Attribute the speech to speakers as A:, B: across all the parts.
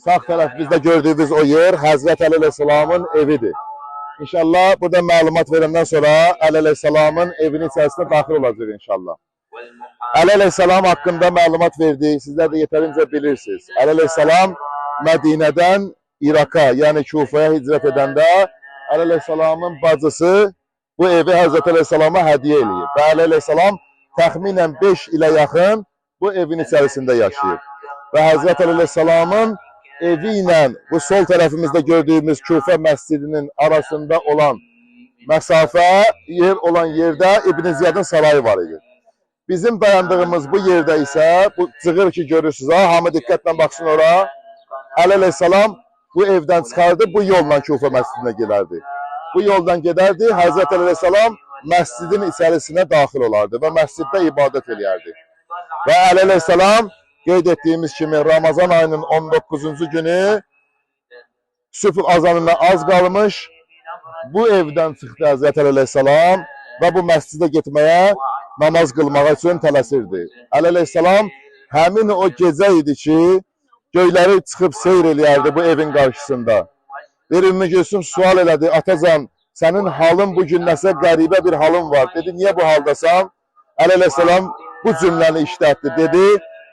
A: Sağ tərəfimizdə gördüyünüz o yer Həzrət Əli əleyhissalamın evidir. İnşallah burada məlumat verəndən sonra Əli əleyhissalamın evinin içərisinə daxil olacaq inşallah. Əli əleyhissalam haqqında məlumat verdik. Sizlər də yetərincə bilirsiniz. Əli əleyhissalam Mədinədən İraka, yəni Kufaya hicrət edəndə Əli əleyhissalamın bacısı bu evi Həzrət əleyhissalama hədiyyə eləyib. Və Əli əleyhissalam təxminən 5 ilə yaxın bu evin içərisində yaşayıb. Və Həzrət əleyhissalamın evi ilə bu sol tərəfimizdə gördüyümüz Kufə məscidinin arasında olan məsafə olan yerdə İbn Ziyadın sarayı var idi. Bizim dayandığımız bu yerdə isə, bu cığır ki görürsünüz, hamı diqqətlə baxsın ora, Əli əleyhissalam bu evdən çıxardı, bu yolla Kufə məscidinə gedərdi. Bu yoldan gedərdi, Həzrət əleyhissalam məscidin içərisinə daxil olardı və məsciddə ibadət eləyərdi. Və Əli əleyhissalam qeyd etdiyimiz kimi Ramazan ayının 19-cu günü sübh azanına az qalmış bu evdən çıxdı Həzrət əleyhissalam və bu məscidə getməyə, namaz qılmağa üçün tələsirdi. Əli əleyhissalam həmin o gecə idi ki, göyləri çıxıb seyr eləyərdi bu evin qarşısında. Bir Ümmü Gülsüm sual elədi, atacan, sənin halın bugün nəsə qəribə bir halın var. Dedi, niyə bu haldasan? Əli əleyhissalam bu cümləni işlətdi. Dedi,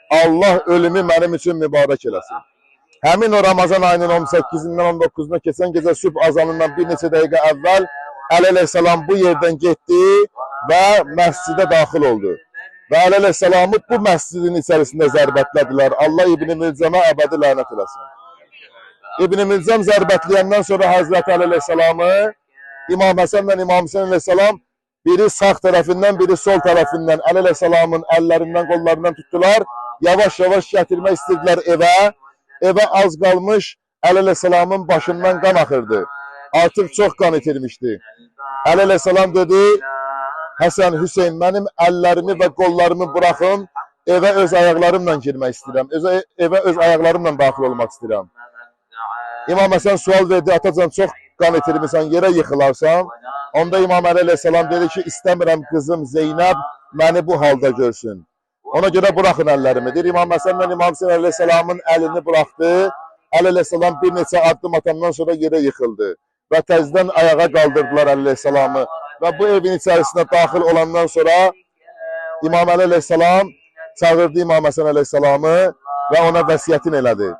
A: Allah ölümü mənim üçün mübarək eləsin. Həmin o Ramazan ayının 18-dən 19-una keçən gecə sübh azanından bir neçə dəqiqə əvvəl Əli əleyhissalam bu yerdən getdi və məscidə daxil oldu. Və Əli əleyhissalamı bu məscidin içərisində zərbətlədilər. Allah İbn Milcəmə əbədi lənət eləsin. İbn Milcəm zərbətləyəndən sonra Həzrət Əli əleyhissalamı İmam Həsənlə İmam Hüseyn əleyhissalam biri sağ tərəfindən, biri sol tərəfindən Əli əleyhissalamın əllərindən, qollarından tutdular. Yavaş-yavaş gətirmək istədilər evə. Evə az qalmış Əli əleyhissalamın başından qan axırdı. Artıq çox qan itirmişdi. Əli əleyhissalam dedi, Həsən, Hüseyn, mənim əllərimi və qollarımı buraxın, evə öz ayaqlarımla girmək istəyirəm. Evə öz ayaqlarımla daxil olmaq istəyirəm. İmam Həsən sual verdi, atacan, çox qan itirmişsən, yerə yıxılarsan. Onda İmam Əli əleyhissalam dedi ki, istəmirəm qızım Zeynəb məni bu halda görsün. Ona görə buraxın əllərimi. Deyir, İmam Həsənlə İmam Hüseyn əleyhissalamın əlini buraxdı. Əli əleyhissalam bir neçə addım atandan sonra yerə yıxıldı. Və təzdən ayağa qaldırdılar Əli əleyhissalamı. Və bu evin içərisinə daxil olandan sonra İmam Əli əleyhissalam çağırdı İmam Həsən əleyhissalamı və ona vəsiyyətin elədi.